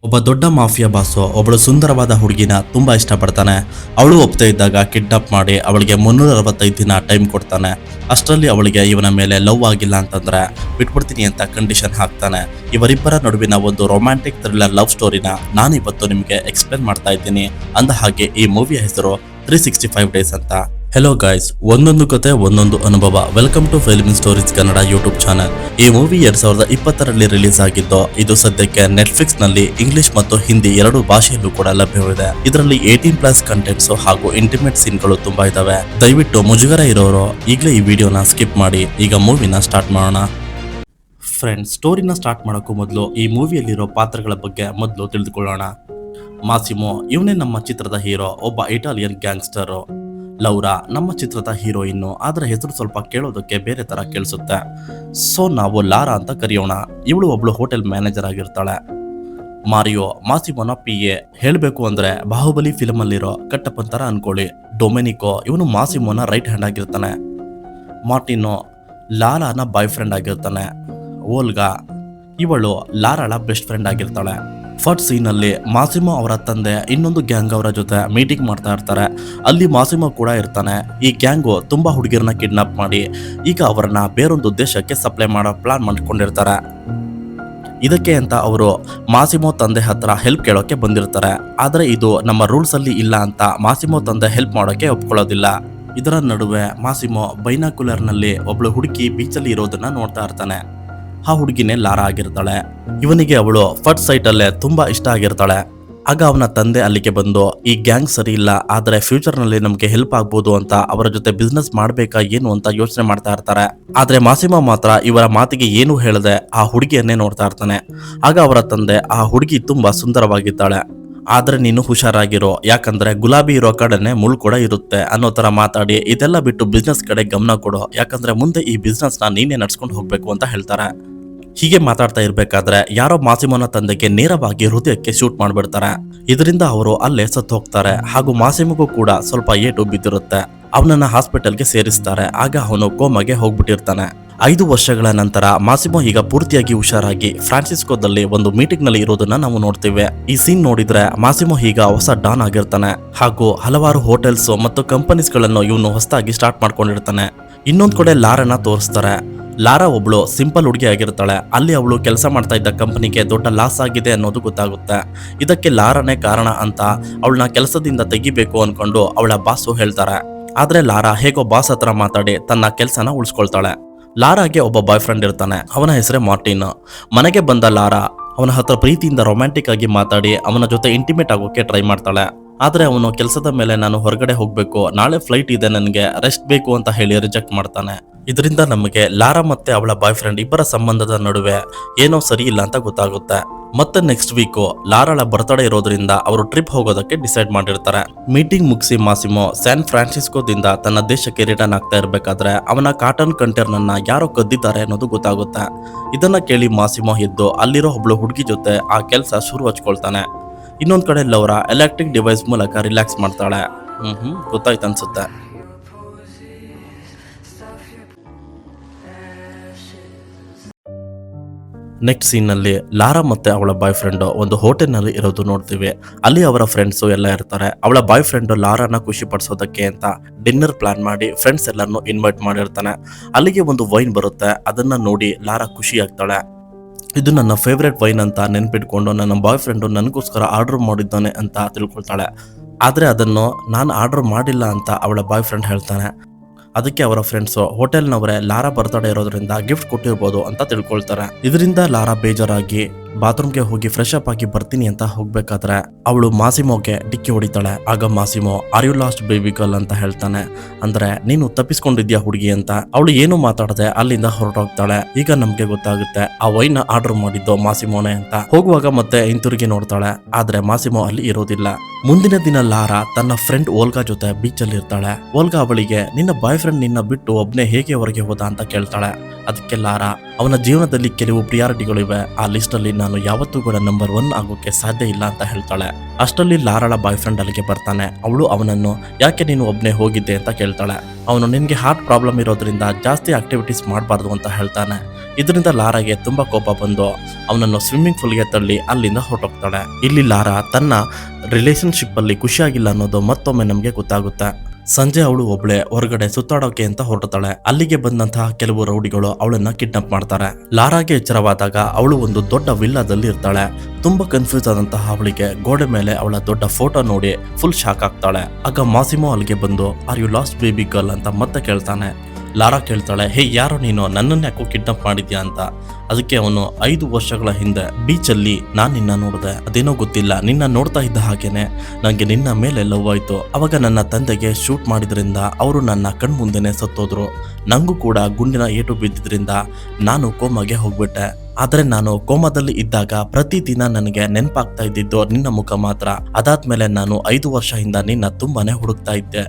ಒಬ್ಬ ದೊಡ್ಡ mafia boss ಒಬ್ಬಳು ಸುಂದರವಾದ ಹುಡುಗಿನ ತುಂಬಾ ಇಷ್ಟಪಡ್ತಾನೆ. ಅವಳು ಒಪ್ತಾ ಇದ್ದಾಗ ಕಿಡ್ನಾಪ್ ಮಾಡಿ ಅವಳಿಗೆ 365 ದಿನ ಟೈಮ್ ಕೊಡ್ತಾನೆ. ಅಷ್ಟರಲ್ಲಿ ಅವಳಿಗೆ ಇವನ ಮೇಲೆ ಲವ್ ಆಗಿಲ್ಲ ಅಂತಂದ್ರೆ ಬಿಟ್ಬಿಡ್ತೀನಿ ಅಂತ ಕಂಡೀಷನ್ ಹಾಕ್ತಾನೆ. ಇವರಿಬ್ಬರ ನಡುವಿನ ಒಂದು ರೊಮ್ಯಾಂಟಿಕ್ ಥ್ರಿಲ್ಲರ್ ಲವ್ ಸ್ಟೋರಿನ ನಾನಿವತ್ತು ನಿಮಗೆ ಎಕ್ಸ್ಪ್ಲೇನ್ ಮಾಡ್ತಾ ಇದ್ದೀನಿ. ಅಂದ ಹಾಗೆ ಈ ಮೂವಿಯ ಹೆಸರು 365 ಡೇಸ್ ಅಂತ. ಹೆಲೋ ಗೈಸ್, ಒಂದೊಂದು ಕತೆ ಒಂದೊಂದು ಅನುಭವ. Welcome to film stories Kannada YouTube channel. ಈ ಮೂವಿ 2020ರಲ್ಲಿ ರಿಲೀಸ್ ಆಗಿದ್ದು, ಇದು ಸದ್ಯಕ್ಕೆ ನೆಟ್ಫ್ಲಿಕ್ಸ್ ನಲ್ಲಿ ಇಂಗ್ಲಿಷ್ ಮತ್ತು ಹಿಂದಿ ಎರಡು ಭಾಷೆಯಲ್ಲೂ ಕೂಡ ಲಭ್ಯವಿದೆ. ಇದರಲ್ಲಿ 18+ ಕಂಟೆಂಟ್ಸ್ ಹಾಗೂ ಇಂಟಿಮೇಟ್ ಸೀನ್ಗಳು ತುಂಬಾ ಇದಾವೆ. ದಯವಿಟ್ಟು ಮುಜುಗರ ಇರೋರು ಈಗಲೇ ಈ ವಿಡಿಯೋನ ಸ್ಕಿಪ್ ಮಾಡಿ ಈಗ ಮೂವಿನ ಸ್ಟಾರ್ಟ್ ಮಾಡೋಣ. ಫ್ರೆಂಡ್ಸ್, ಸ್ಟೋರಿನ ಸ್ಟಾರ್ಟ್ ಮಾಡೋಕ್ಕೂ ಮೊದಲು ಈ ಮೂವಿಯಲ್ಲಿರೋ ಪಾತ್ರಗಳ ಬಗ್ಗೆ ಮೊದಲು ತಿಳಿದುಕೊಳ್ಳೋಣ. ಮಾಸಿಮೋ ಇವನೇ ನಮ್ಮ ಚಿತ್ರದ ಹೀರೋ, ಒಬ್ಬ ಇಟಾಲಿಯನ್ ಗ್ಯಾಂಗ್ಸ್ಟರ್. ಲೌರಾ ನಮ್ಮ ಚಿತ್ರದ ಹೀರೋಯಿನ್ನು, ಆದ್ರೆ ಹೆಸರು ಸ್ವಲ್ಪ ಕೇಳೋದಕ್ಕೆ ಬೇರೆ ತರ ಕೇಳಿಸುತ್ತೆ. ಸೊ ನಾವು ಲಾರಾ ಅಂತ ಕರೆಯೋಣ. ಇವಳು ಒಬ್ಳು ಹೋಟೆಲ್ ಮ್ಯಾನೇಜರ್ ಆಗಿರ್ತಾಳೆ. ಮಾರಿಯೋ ಮಾಸಿಮೋನ PA. ಹೇಳಬೇಕು ಅಂದ್ರೆ ಬಾಹುಬಲಿ ಫಿಲ್ಮ್ ಅಲ್ಲಿರೋ ಕಟ್ಟಪ್ಪನ್ ತರ ಅನ್ಕೊಳ್ಳಿ. ಡೊಮೆನಿಕೋ ಇವನು ಮಾಸಿಮೋನ ರೈಟ್ ಹ್ಯಾಂಡ್ ಆಗಿರ್ತಾನೆ. ಮಾರ್ಟಿನೋ ಲಾರಾನ ಬಾಯ್ ಫ್ರೆಂಡ್ ಆಗಿರ್ತಾನೆ. ಓಲ್ಗಾ ಇವಳು ಲಾರಾಳ ಬೆಸ್ಟ್ ಫ್ರೆಂಡ್ ಆಗಿರ್ತಾಳೆ. ಫಸ್ಟ್ ಸೀನಲ್ಲಿ ಮಾಸಿಮೋ ಅವರ ತಂದೆ ಇನ್ನೊಂದು ಗ್ಯಾಂಗ್ ಅವರ ಜೊತೆ ಮೀಟಿಂಗ್ ಮಾಡ್ತಾ ಇರ್ತಾರೆ. ಅಲ್ಲಿ ಮಾಸಿಮೋ ಕೂಡ ಇರ್ತಾನೆ. ಈ ಗ್ಯಾಂಗು ತುಂಬಾ ಹುಡುಗಿಯರನ್ನ ಕಿಡ್ನಾಪ್ ಮಾಡಿ ಈಗ ಅವರನ್ನ ಬೇರೊಂದು ದೇಶಕ್ಕೆ ಸಪ್ಲೈ ಮಾಡೋ ಪ್ಲಾನ್ ಮಾಡ್ಕೊಂಡಿರ್ತಾರೆ. ಇದಕ್ಕೆ ಅಂತ ಅವರು ಮಾಸಿಮೋ ತಂದೆ ಹತ್ರ ಹೆಲ್ಪ್ ಕೇಳೋಕೆ ಬಂದಿರ್ತಾರೆ. ಆದರೆ ಇದು ನಮ್ಮ ರೂಲ್ಸ್ ಅಲ್ಲಿ ಇಲ್ಲ ಅಂತ ಮಾಸಿಮೋ ತಂದೆ ಹೆಲ್ಪ್ ಮಾಡೋಕೆ ಒಪ್ಕೊಳ್ಳೋದಿಲ್ಲ. ಇದರ ನಡುವೆ ಮಾಸಿಮೋ ಬೈನಾಕ್ಯುಲರ್ನಲ್ಲಿ ಒಬ್ಳು ಹುಡುಗಿ ಬೀಚಲ್ಲಿ ಇರೋದನ್ನ ನೋಡ್ತಾ ಇರ್ತಾನೆ. ಆ ಹುಡುಗಿನೇ ಲಾರಾ ಆಗಿರ್ತಾಳೆ. ಇವನಿಗೆ ಅವಳು ಫಸ್ಟ್ ಸೈಟಲ್ಲೇ ತುಂಬಾ ಇಷ್ಟ ಆಗಿರ್ತಾಳೆ. ಆಗ ಅವನ ತಂದೆ ಅಲ್ಲಿಗೆ ಬಂದು, ಈ ಗ್ಯಾಂಗ್ ಸರಿ ಇಲ್ಲ, ಆದರೆ ಫ್ಯೂಚರ್ನಲ್ಲಿ ನಮಗೆ ಹೆಲ್ಪ್ ಆಗ್ಬೋದು ಅಂತ ಅವರ ಜೊತೆ ಬಿಸ್ನೆಸ್ ಮಾಡಬೇಕಾ ಏನು ಅಂತ ಯೋಚನೆ ಮಾಡ್ತಾ ಇರ್ತಾರೆ. ಆದ್ರೆ ಮಾಸಿಮೋ ಮಾತ್ರ ಇವರ ಮಾತಿಗೆ ಏನು ಹೇಳದೆ ಆ ಹುಡುಗಿಯನ್ನೇ ನೋಡ್ತಾ ಇರ್ತಾನೆ. ಆಗ ಅವರ ತಂದೆ, ಆ ಹುಡುಗಿ ತುಂಬಾ ಸುಂದರವಾಗಿದ್ದಾಳೆ, ಆದ್ರೆ ನೀನು ಹುಷಾರಾಗಿರೋ, ಯಾಕಂದ್ರೆ ಗುಲಾಬಿ ಇರೋ ಕಡೆನೆ ಮುಳ್ಳು ಕೂಡ ಇರುತ್ತೆ ಅನ್ನೋ ತರ ಮಾತಾಡಿ ಇದೆಲ್ಲ ಬಿಟ್ಟು ಬಿಸ್ನೆಸ್ ಕಡೆ ಗಮನ ಕೊಡು, ಯಾಕಂದ್ರೆ ಮುಂದೆ ಈ ಬಿಸ್ನೆಸ್ ನ ನೀನೇ ನಡ್ಸ್ಕೊಂಡು ಹೋಗ್ಬೇಕು ಅಂತ ಹೇಳ್ತಾರೆ. ಹೀಗೆ ಮಾತಾಡ್ತಾ ಇರ್ಬೇಕಾದ್ರೆ ಯಾರೋ ಮಾಸಿಮೋನ ತಂದೆಗೆ ನೇರವಾಗಿ ಹೃದಯಕ್ಕೆ ಶೂಟ್ ಮಾಡ್ಬಿಡ್ತಾರೆ. ಇದರಿಂದ ಅವರು ಅಲ್ಲೇ ಸತ್ತು ಹೋಗ್ತಾರೆ. ಹಾಗೂ ಮಾಸಿಮೋಗೂ ಕೂಡ ಸ್ವಲ್ಪ ಏಟು ಬಿದ್ದಿರುತ್ತೆ. ಅವನನ್ನ ಹಾಸ್ಪಿಟಲ್ಗೆ ಸೇರಿಸ್ತಾರೆ. ಆಗ ಅವನು ಕೋಮಾಗೆ ಹೋಗ್ಬಿಟ್ಟಿರ್ತಾನೆ. 5 ವರ್ಷಗಳ ನಂತರ ಮಾಸಿಮೋ ಈಗ ಪೂರ್ತಿಯಾಗಿ ಹುಷಾರಾಗಿ ಫ್ರಾನ್ಸಿಸ್ಕೋದಲ್ಲಿ ಒಂದು ಮೀಟಿಂಗ್ ನಲ್ಲಿ ಇರೋದನ್ನ ನಾವು ನೋಡ್ತೀವಿ. ಈ ಸೀನ್ ನೋಡಿದ್ರೆ ಮಾಸಿಮೋ ಈಗ ಹೊಸ ಡಾನ್ ಆಗಿರ್ತಾನೆ. ಹಾಗೂ ಹಲವಾರು ಹೋಟೆಲ್ಸ್ ಮತ್ತು ಕಂಪನೀಸ್ ಗಳನ್ನು ಇವನು ಹೊಸದಾಗಿ ಸ್ಟಾರ್ಟ್ ಮಾಡ್ಕೊಂಡಿರ್ತಾನೆ. ಇನ್ನೊಂದ್ ಕಡೆ ಲಾರನ್ನ ತೋರಿಸ್ತಾರೆ. ಲಾರಾ ಒಬ್ಳು ಸಿಂಪಲ್ ಹುಡುಗಿ ಆಗಿರ್ತಾಳೆ. ಅಲ್ಲಿ ಅವಳು ಕೆಲಸ ಮಾಡ್ತಾ ಇದ್ದ ಕಂಪನಿಗೆ ದೊಡ್ಡ ಲಾಸ್ ಆಗಿದೆ ಅನ್ನೋದು ಗೊತ್ತಾಗುತ್ತೆ. ಇದಕ್ಕೆ ಲಾರಾನೇ ಕಾರಣ ಅಂತ ಅವಳನ್ನ ಕೆಲಸದಿಂದ ತೆಗಿಬೇಕು ಅನ್ಕೊಂಡು ಅವಳ ಬಾಸು ಹೇಳ್ತಾರೆ. ಆದ್ರೆ ಲಾರಾ ಹೇಗೋ ಬಾಸ್ ಹತ್ರ ಮಾತಾಡಿ ತನ್ನ ಕೆಲಸನ ಉಳಿಸ್ಕೊಳ್ತಾಳೆ. ಲಾರಾಗೆ ಒಬ್ಬ ಬಾಯ್ ಫ್ರೆಂಡ್ ಇರ್ತಾನೆ. ಅವನ ಹೆಸರೇ ಮಾರ್ಟಿನ್. ಮನೆಗೆ ಬಂದ ಲಾರಾ ಅವನ ಹತ್ರ ಪ್ರೀತಿಯಿಂದ ರೊಮ್ಯಾಂಟಿಕ್ ಆಗಿ ಮಾತಾಡಿ ಅವನ ಜೊತೆ ಇಂಟಿಮೇಟ್ ಆಗೋಕೆ ಟ್ರೈ ಮಾಡ್ತಾಳೆ. ಆದ್ರೆ ಅವನು ಕೆಲಸದ ಮೇಲೆ ನಾನು ಹೊರಗಡೆ ಹೋಗ್ಬೇಕು, ನಾಳೆ ಫ್ಲೈಟ್ ಇದೆ, ನನಗೆ ರೆಸ್ಟ್ ಬೇಕು ಅಂತ ಹೇಳಿ ರಿಜೆಕ್ಟ್ ಮಾಡ್ತಾನೆ. ಇದರಿಂದ ನಮಗೆ ಲಾರಾ ಮತ್ತೆ ಅವಳ ಬಾಯ್ ಫ್ರೆಂಡ್ ಇಬ್ಬರ ಸಂಬಂಧದ ನಡುವೆ ಏನೋ ಸರಿ ಇಲ್ಲ ಅಂತ ಗೊತ್ತಾಗುತ್ತೆ. ಮತ್ತೆ ನೆಕ್ಸ್ಟ್ ವೀಕು ಲಾರಾಳ ಬರ್ತ್ಡೇ ಇರೋದ್ರಿಂದ ಅವರು ಟ್ರಿಪ್ ಹೋಗೋದಕ್ಕೆ ಡಿಸೈಡ್ ಮಾಡಿರ್ತಾರೆ. ಮೀಟಿಂಗ್ ಮುಗಿಸಿ ಮಾಸಿಮೋ ಸ್ಯಾನ್ ಫ್ರಾನ್ಸಿಸ್ಕೋದಿಂದ ತನ್ನ ದೇಶಕ್ಕೆ ರಿಟರ್ನ್ ಆಗ್ತಾ ಇರ್ಬೇಕಾದ್ರೆ ಅವನ ಕಾಟನ್ ಕಂಟೈನರ್ನ ಯಾರೋ ಕದ್ದಿದ್ದಾರೆ ಅನ್ನೋದು ಗೊತ್ತಾಗುತ್ತೆ. ಇದನ್ನ ಕೇಳಿ ಮಾಸಿಮೋ ಎದ್ದು ಅಲ್ಲಿರೋ ಒಬ್ಳು ಹುಡುಗಿ ಜೊತೆ ಆ ಕೆಲಸ ಶುರು ಹಚ್ಕೊಳ್ತಾನೆ. ಇನ್ನೊಂದ್ ಕಡೆ ಲೌರಾ ಎಲೆಕ್ಟ್ರಿಕ್ ಡಿವೈಸ್ ಮೂಲಕ ರಿಲ್ಯಾಕ್ಸ್ ಮಾಡ್ತಾಳೆ. ಗೊತ್ತಾಯ್ತು ಅನ್ಸುತ್ತೆ. ನೆಕ್ಸ್ಟ್ ಸೀನ್ನಲ್ಲಿ ಲಾರಾ ಮತ್ತೆ ಅವಳ ಬಾಯ್ ಫ್ರೆಂಡ್ ಒಂದು ಹೋಟೆಲ್ನಲ್ಲಿ ಇರೋದು ನೋಡ್ತೀವಿ. ಅಲ್ಲಿ ಅವರ ಫ್ರೆಂಡ್ಸು ಎಲ್ಲ ಇರ್ತಾರೆ. ಅವಳ ಬಾಯ್ ಫ್ರೆಂಡ್ ಲಾರಾನ ಖುಷಿ ಪಡಿಸೋದಕ್ಕೆ ಅಂತ ಡಿನ್ನರ್ ಪ್ಲಾನ್ ಮಾಡಿ ಫ್ರೆಂಡ್ಸ್ ಎಲ್ಲರನ್ನು ಇನ್ವೈಟ್ ಮಾಡಿರ್ತಾನೆ. ಅಲ್ಲಿಗೆ ಒಂದು ವೈನ್ ಬರುತ್ತೆ. ಅದನ್ನ ನೋಡಿ ಲಾರಾ ಖುಷಿ ಆಗ್ತಾಳೆ. ಇದು ನನ್ನ ಫೇವ್ರೆಟ್ ವೈನ್ ಅಂತ ನೆನ್ಪಿಟ್ಕೊಂಡು ನನ್ನ ಬಾಯ್ ಫ್ರೆಂಡು ನನಗೋಸ್ಕರ ಆರ್ಡರ್ ಮಾಡಿದ್ದಾನೆ ಅಂತ ತಿಳ್ಕೊಳ್ತಾಳೆ. ಆದರೆ ಅದನ್ನು ನಾನು ಆರ್ಡರ್ ಮಾಡಿಲ್ಲ ಅಂತ ಅವಳ ಬಾಯ್ ಫ್ರೆಂಡ್ ಹೇಳ್ತಾನೆ. ಅದಕ್ಕೆ ಅವರ ಫ್ರೆಂಡ್ಸು ಹೋಟೆಲ್ನವರೇ ಲಾರಾ ಬರ್ತ್ಡೇ ಇರೋದ್ರಿಂದ ಗಿಫ್ಟ್ ಕೊಟ್ಟಿರ್ಬೋದು ಅಂತ ತಿಳ್ಕೊಳ್ತಾರೆ. ಇದರಿಂದ ಲಾರಾ ಬೇಜಾರಾಗಿ ಬಾತ್ರೂಮ್ಗೆ ಹೋಗಿ ಫ್ರೆಶ್ ಅಪ್ ಆಗಿ ಬರ್ತೀನಿ ಅಂತ ಹೋಗ್ಬೇಕಾದ್ರೆ ಅವಳು ಮಾಸಿಮೋಗೆ ಡಿಕ್ಕಿ ಹೊಡಿತಾಳೆ. ಆಗ Massimo are you lost baby girl ಅಂತ ಹೇಳ್ತಾನೆ. ಅಂದ್ರೆ ನೀನು ತಪ್ಪಿಸ್ಕೊಂಡಿದ್ಯಾ ಹುಡುಗಿ ಅಂತ. ಅವಳು ಏನು ಮಾತಾಡದೆ ಅಲ್ಲಿಂದ ಹೊರಟೋಗ್ತಾಳೆ. ಈಗ ನಮ್ಗೆ ಗೊತ್ತಾಗುತ್ತೆ ಆ ವೈನ್ ಆರ್ಡರ್ ಮಾಡಿದ್ದು ಮಾಸಿಮೋನೆ ಅಂತ. ಹೋಗುವಾಗ ಮತ್ತೆ ಹಿಂತಿರುಗಿ ನೋಡ್ತಾಳೆ. ಆದ್ರೆ ಮಾಸಿಮೋ ಅಲ್ಲಿ ಇರೋದಿಲ್ಲ. ಮುಂದಿನ ದಿನ ಲಾರಾ ತನ್ನ ಫ್ರೆಂಡ್ ಓಲ್ಗಾ ಜೊತೆ ಬೀಚ್ ಅಲ್ಲಿ ಇರ್ತಾಳೆ. ಓಲ್ಗಾ ಅವಳಿಗೆ ನಿನ್ನ ಬಾಯ್ ಫ್ರೆಂಡ್ ನಿನ್ನ ಬಿಟ್ಟು ಒಬ್ನೇ ಹೇಗೆ ಹೊರಗೆ ಹೋದ ಅಂತ ಕೇಳ್ತಾಳೆ. ಅದಕ್ಕೆ ಲಾರಾ ಅವನ ಜೀವನದಲ್ಲಿ ಕೆಲವು ಪ್ರಿಯಾರಿಟಿಗಳಿವೆ, ಆ ಲಿಸ್ಟ್ ಅಲ್ಲಿ ನಾನು ಯಾವತ್ತೂ ಕೂಡ ನಂಬರ್ 1 ಆಗೋಕೆ ಸಾಧ್ಯ ಇಲ್ಲ ಅಂತ ಹೇಳ್ತಾಳೆ. ಅಷ್ಟರಲ್ಲಿ ಲಾರಾಳ ಬಾಯ್ ಫ್ರೆಂಡ್ ಅಲ್ಲಿಗೆ ಬರ್ತಾನೆ. ಅವಳು ಅವನನ್ನು ಯಾಕೆ ನೀನು ಒಬ್ಬನೇ ಹೋಗಿದ್ದೆ ಅಂತ ಕೇಳ್ತಾಳೆ. ಅವನು ನಿನಗೆ ಹಾರ್ಟ್ ಪ್ರಾಬ್ಲಮ್ ಇರೋದ್ರಿಂದ ಜಾಸ್ತಿ ಆಕ್ಟಿವಿಟೀಸ್ ಮಾಡಬಾರ್ದು ಅಂತ ಹೇಳ್ತಾನೆ. ಇದರಿಂದ ಲಾರಾಗೆ ತುಂಬಾ ಕೋಪ ಬಂದು ಅವನನ್ನು ಸ್ವಿಮ್ಮಿಂಗ್ ಪೂಲ್ಗೆ ತಳ್ಳಿ ಅಲ್ಲಿಂದ ಹೊರಟೋಗ್ತಾಳೆ. ಇಲ್ಲಿ ಲಾರಾ ತನ್ನ ರಿಲೇಶನ್ಶಿಪ್ ಅಲ್ಲಿ ಖುಷಿಯಾಗಿಲ್ಲ ಅನ್ನೋದು ಮತ್ತೊಮ್ಮೆ ನಮಗೆ ಗೊತ್ತಾಗುತ್ತೆ. ಸಂಜೆ ಅವಳು ಒಬ್ಳೆ ಹೊರಗಡೆ ಸುತ್ತಾಡೋಕೆ ಅಂತ ಹೊರಡ್ತಾಳೆ. ಅಲ್ಲಿಗೆ ಬಂದಂತಹ ಕೆಲವು ರೌಡಿಗಳು ಅವಳನ್ನ ಕಿಡ್ನಾಪ್ ಮಾಡ್ತಾರೆ. ಲಾರಾಗೆ ಎಚ್ಚರವಾದಾಗ ಅವಳು ಒಂದು ದೊಡ್ಡ ವಿಲ್ಲಾದಲ್ಲಿ ಇರ್ತಾಳೆ. ತುಂಬಾ ಕನ್ಫ್ಯೂಸ್ ಆದಂತಹ ಅವಳಿಗೆ ಗೋಡೆ ಮೇಲೆ ಅವಳ ದೊಡ್ಡ ಫೋಟೋ ನೋಡಿ ಫುಲ್ ಶಾಕ್ ಆಗ್ತಾಳೆ. ಆಗ ಮಾಸಿಮೋ ಅಲ್ಲಿಗೆ ಬಂದು are you lost baby girl ಅಂತ ಮತ್ತೆ ಕೇಳ್ತಾನೆ. ಲಾರಾ ಕೇಳ್ತಾಳೆ, ಹೇ ಯಾರೋ ನೀನು, ನನ್ನನ್ನು ಯಾಕೋ ಕಿಡ್ನಾಪ್ ಮಾಡಿದ್ಯಾ ಅಂತ. ಅದಕ್ಕೆ ಅವನು 5 ವರ್ಷಗಳ ಹಿಂದೆ ಬೀಚಲ್ಲಿ ನಾನು ನಿನ್ನ ನೋಡಿದೆ, ಅದೇನೋ ಗೊತ್ತಿಲ್ಲ, ನಿನ್ನ ನೋಡ್ತಾ ಇದ್ದ ಹಾಗೇನೆ ನನಗೆ ನಿನ್ನ ಮೇಲೆ ಲವ್ ಆಯ್ತು. ಅವಾಗ ನನ್ನ ತಂದೆಗೆ ಶೂಟ್ ಮಾಡಿದ್ರಿಂದ ಅವರು ನನ್ನ ಕಣ್ಮುಂದೆನೆ ಸತ್ತೋದ್ರು. ನಂಗೂ ಕೂಡ ಗುಂಡಿನ ಏಟು ಬಿದ್ದಿದ್ರಿಂದ ನಾನು ಕೋಮಾಗೆ ಹೋಗ್ಬಿಟ್ಟೆ. ಆದ್ರೆ ನಾನು ಕೋಮಾದಲ್ಲಿ ಇದ್ದಾಗ ಪ್ರತಿದಿನ ನನಗೆ ನೆನಪಾಗ್ತಾ ಇದ್ದಿದ್ದು ನಿನ್ನ ಮುಖ ಮಾತ್ರ. ಅದಾದ್ಮೇಲೆ ನಾನು 5 ವರ್ಷದಿಂದ ನಿನ್ನ ತುಂಬಾನೇ ಹುಡುಕ್ತಾ ಇದ್ದೆ,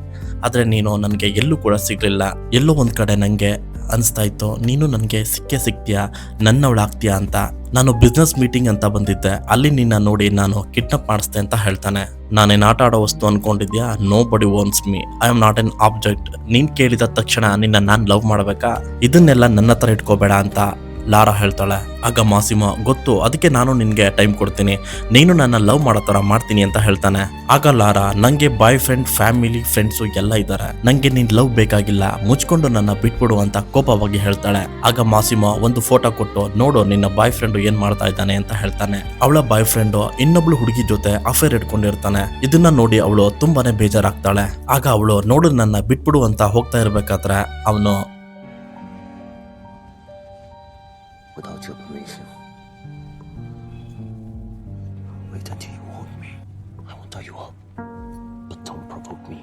ಆದ್ರೆ ನೀನು ನನಗೆ ಎಲ್ಲೂ ಕೂಡ ಸಿಗ್ಲಿಲ್ಲ. ಎಲ್ಲೋ ಒಂದ್ ಕಡೆ ನಂಗೆ ಅನಿಸ್ತಾ ಇತ್ತು ನೀನು ನನಗೆ ಸಿಗ್ತೀಯಾ, ನನ್ನವಳಾಗ್ತೀಯಾ ಅಂತ. ನಾನು ಬಿಸ್ನೆಸ್ ಮೀಟಿಂಗ್ ಅಂತ ಬಂದಿದ್ದೆ, ಅಲ್ಲಿ ನಿನ್ನ ನೋಡಿ ನಾನು ಕಿಡ್ನಾಪ್ ಮಾಡಿಸ್ದೆ ಅಂತ ಹೇಳ್ತಾನೆ. ನಾನೇನು ಆಟ ಆಡೋ ವಸ್ತು ಅನ್ಕೊಂಡಿದ್ಯಾ? ನೋ ಬಡಿ wants me, I am not an object. ನೀನ್ ಕೇಳಿದ ತಕ್ಷಣ ನಿನ್ನ ನಾನು ಲವ್ ಮಾಡ್ಬೇಕಾ? ಇದನ್ನೆಲ್ಲ ನನ್ನ ಹತ್ರ ಇಟ್ಕೋಬೇಡ ಅಂತ ಲಾರಾ ಹೇಳ್ತಾಳೆ. ಆಗ ಮಾಸಿಮೋ, ಗೊತ್ತು, ಅದಕ್ಕೆ ನಾನು ನಿನ್ಗೆ ಟೈಮ್ ಕೊಡ್ತೀನಿ, ನೀನು ನನ್ನ ಲವ್ ಮಾಡೋ ಥರ ಮಾಡ್ತೀನಿ ಅಂತ ಹೇಳ್ತಾನೆ. ಆಗ ಲಾರಾ, ನಂಗೆ ಬಾಯ್ ಫ್ರೆಂಡ್, ಫ್ಯಾಮಿಲಿ, ಫ್ರೆಂಡ್ಸು ಎಲ್ಲ ಇದ್ದಾರೆ, ನಂಗೆ ನಿನ್ ಲವ್ ಬೇಕಾಗಿಲ್ಲ, ಮುಚ್ಕೊಂಡು ನನ್ನ ಬಿಟ್ಬಿಡು ಅಂತ ಕೋಪವಾಗಿ ಹೇಳ್ತಾಳೆ. ಆಗ ಮಾಸಿಮೋ ಒಂದು ಫೋಟೋ ಕೊಟ್ಟು, ನೋಡು ನಿನ್ನ ಬಾಯ್ ಫ್ರೆಂಡು ಏನ್ ಮಾಡ್ತಾ ಇದ್ದಾನೆ ಅಂತ ಹೇಳ್ತಾನೆ. ಅವಳ ಬಾಯ್ ಫ್ರೆಂಡು ಇನ್ನೊಬ್ಳು ಹುಡುಗಿ ಜೊತೆ ಅಫೇರ್ ಇಟ್ಕೊಂಡಿರ್ತಾನೆ. ಇದನ್ನ ನೋಡಿ ಅವಳು ತುಂಬಾನೇ ಬೇಜಾರಾಗ್ತಾಳೆ. ಆಗ ಅವಳು, ನೋಡು ನನ್ನ ಬಿಟ್ಬಿಡು ಅಂತ ಹೋಗ್ತಾ ಇರ್ಬೇಕಾದ್ರೆ ಅವನು, Without your permission, wait until you want me. I will tie you up, but don't provoke me.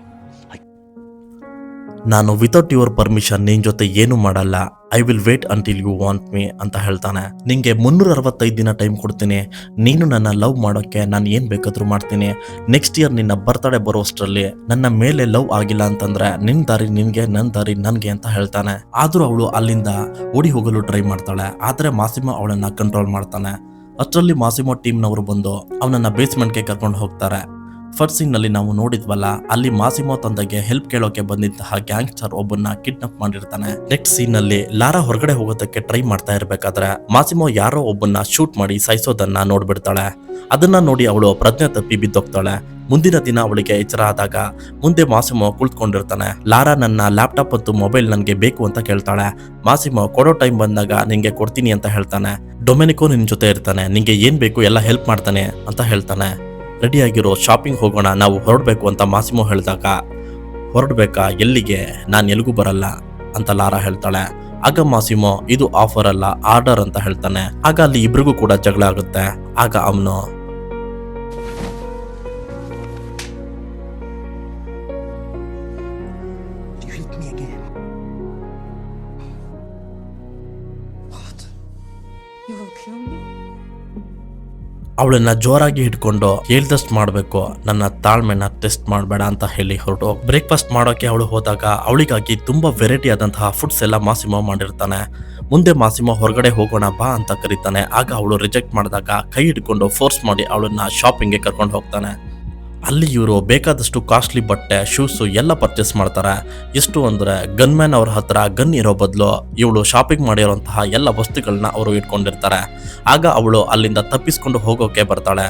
ನಾನು ವಿತೌಟ್ ಯುವರ್ ಪರ್ಮಿಷನ್ ನಿನ್ ಜೊತೆ ಏನು ಮಾಡಲ್ಲ, I will wait until you want me ಅಂತ ಹೇಳ್ತಾನೆ. ನಿಂಗೆ 365 ದಿನ ಟೈಮ್ ಕೊಡ್ತೀನಿ, ನೀನು ನನ್ನ ಲವ್ ಮಾಡೋಕ್ಕೆ ನಾನು ಏನ್ ಬೇಕಾದ್ರೂ ಮಾಡ್ತೀನಿ. ನೆಕ್ಸ್ಟ್ ಇಯರ್ ನಿನ್ನ ಬರ್ತಡೇ ಬರೋಷ್ಟರಲ್ಲಿ ನನ್ನ ಮೇಲೆ ಲವ್ ಆಗಿಲ್ಲ ಅಂತಂದ್ರೆ ನಿನ್ ದಾರಿ ನಿನ್ಗೆ, ನನ್ನ ದಾರಿ ನನ್ಗೆ ಅಂತ ಹೇಳ್ತಾನೆ. ಆದ್ರೂ ಅವಳು ಅಲ್ಲಿಂದ ಓಡಿ ಹೋಗಲು ಟ್ರೈ ಮಾಡ್ತಾಳೆ, ಆದ್ರೆ ಮಾಸಿಮೋ ಅವಳನ್ನ ಕಂಟ್ರೋಲ್ ಮಾಡ್ತಾನೆ. ಅಷ್ಟರಲ್ಲಿ ಮಾಸಿಮೋ ಟೀಮ್ನವರು ಬಂದು ಅವನನ್ನ ಬೇಸ್ಮೆಂಟ್ಗೆ ಕರ್ಕೊಂಡು ಹೋಗ್ತಾರೆ. ಫಸ್ಟ್ ಸೀನ್ ನಲ್ಲಿ ನಾವು ನೋಡಿದ್ವಲ್ಲ, ಅಲ್ಲಿ ಮಾಸಿಮೋ ತಂದೆಗೆ ಹೆಲ್ಪ್ ಕೇಳೋಕೆ ಬಂದಿದ್ದಂತಹ ಗ್ಯಾಂಗ್ಸ್ಟರ್ ಒಬ್ಬನ್ನ ಕಿಡ್ನಾಪ್ ಮಾಡಿರ್ತಾನೆ. ನೆಕ್ಸ್ಟ್ ಸೀನ್ ನಲ್ಲಿ ಲಾರಾ ಹೊರಗಡೆ ಹೋಗೋದಕ್ಕೆ ಟ್ರೈ ಮಾಡ್ತಾ ಇರ್ಬೇಕಾದ್ರೆ ಮಾಸಿಮೋ ಯಾರೋ ಒಬ್ಬನ್ನ ಶೂಟ್ ಮಾಡಿ ಸಾಯಿಸೋದನ್ನ ನೋಡ್ಬಿಡ್ತಾಳೆ. ಅದನ್ನ ನೋಡಿ ಅವಳು ಪ್ರಜ್ಞೆ ತಪ್ಪಿ ಬಿದ್ದೋಗ್ತಾಳೆ. ಮುಂದಿನ ದಿನ ಅವಳಿಗೆ ಎಚ್ಚರ ಆದಾಗ ಮುಂದೆ ಮಾಸಿಮೋ ಕುಳಿತುಕೊಂಡಿರ್ತಾನೆ. ಲಾರಾ, ನನ್ನ ಲ್ಯಾಪ್ಟಾಪ್ ಮತ್ತು ಮೊಬೈಲ್ ನನಗೆ ಬೇಕು ಅಂತ ಕೇಳ್ತಾಳೆ. ಮಾಸಿಮೋ ಕೊಡೋ ಟೈಮ್ ಬಂದಾಗ ನಿಂಗೆ ಕೊಡ್ತೀನಿ ಅಂತ ಹೇಳ್ತಾನೆ. ಡೊಮೆನಿಕೋ ನಿನ್ ಜೊತೆ ಇರ್ತಾನೆ, ನಿಂಗೆ ಏನ್ ಬೇಕು ಎಲ್ಲ ಹೆಲ್ಪ್ ಮಾಡ್ತಾನೆ ಅಂತ ಹೇಳ್ತಾನೆ. ರೆಡಿಯಾಗಿರೋ, ಶಾಪಿಂಗ್ ಹೋಗೋಣ, ನಾವು ಹೊರಡಬೇಕು ಅಂತ ಮಾಸಿಮೋ ಹೇಳಿದಾಗ, ಹೊರಡ್ಬೇಕಾ, ಎಲ್ಲಿಗೆ, ನಾನು ಎಲ್ಲಿಗೂ ಬರಲ್ಲ ಅಂತ ಲಾರಾ ಹೇಳ್ತಾಳೆ. ಆಗ ಮಾಸಿಮೋ, ಇದು ಆಫರ್ ಅಲ್ಲ, ಆರ್ಡರ್ ಅಂತ ಹೇಳ್ತಾನೆ. ಆಗ ಅಲ್ಲಿ ಇಬ್ರಿಗೂ ಕೂಡ ಜಗಳ ಆಗುತ್ತೆ. ಆಗ ಅವನು, You hit me again. What? You will kill me? ಅವಳನ್ನ ಜೋರಾಗಿ ಹಿಡ್ಕೊಂಡು ಹೇಳ್ದಷ್ಟು ಮಾಡಬೇಕು, ನನ್ನ ತಾಳ್ಮೆನ ಟೆಸ್ಟ್ ಮಾಡಬೇಡ ಅಂತ ಹೇಳಿ ಹೊರಟು ಬ್ರೇಕ್ಫಾಸ್ಟ್ ಮಾಡೋಕೆ ಅವಳು ಹೋದಾಗ ಅವಳಿಗಾಗಿ ತುಂಬಾ ವೆರೈಟಿ ಆದಂತಹ ಫುಡ್ಸ್ ಎಲ್ಲ ಮಾಸಿಮೋ ಮಾಡಿರ್ತಾನೆ. ಮುಂದೆ ಮಾಸಿಮೋ ಹೊರಗಡೆ ಹೋಗೋಣ ಬಾ ಅಂತ ಕರೀತಾನೆ. ಆಗ ಅವಳು ರಿಜೆಕ್ಟ್ ಮಾಡಿದಾಗ ಕೈ ಹಿಡ್ಕೊಂಡು ಫೋರ್ಸ್ ಮಾಡಿ ಅವಳನ್ನ ಶಾಪಿಂಗ್ಗೆ ಕರ್ಕೊಂಡು ಹೋಗ್ತಾನೆ. ಅಲ್ಲಿ ಇವರು ಬೇಕಾದಷ್ಟು ಕಾಸ್ಟ್ಲಿ ಬಟ್ಟೆ, ಶೂಸು ಎಲ್ಲ ಪರ್ಚೇಸ್ ಮಾಡ್ತಾರೆ. ಎಷ್ಟು ಅಂದರೆ ಗನ್ಮ್ಯಾನ್ ಅವ್ರ ಹತ್ರ ಗನ್ ಇರೋ ಬದಲು ಇವಳು ಶಾಪಿಂಗ್ ಮಾಡಿರೋಂತಹ ಎಲ್ಲ ವಸ್ತುಗಳನ್ನ ಅವರು ಇಟ್ಕೊಂಡಿರ್ತಾರೆ. ಆಗ ಅವಳು ಅಲ್ಲಿಂದ ತಪ್ಪಿಸ್ಕೊಂಡು ಹೋಗೋಕೆ ಬರ್ತಾಳೆ.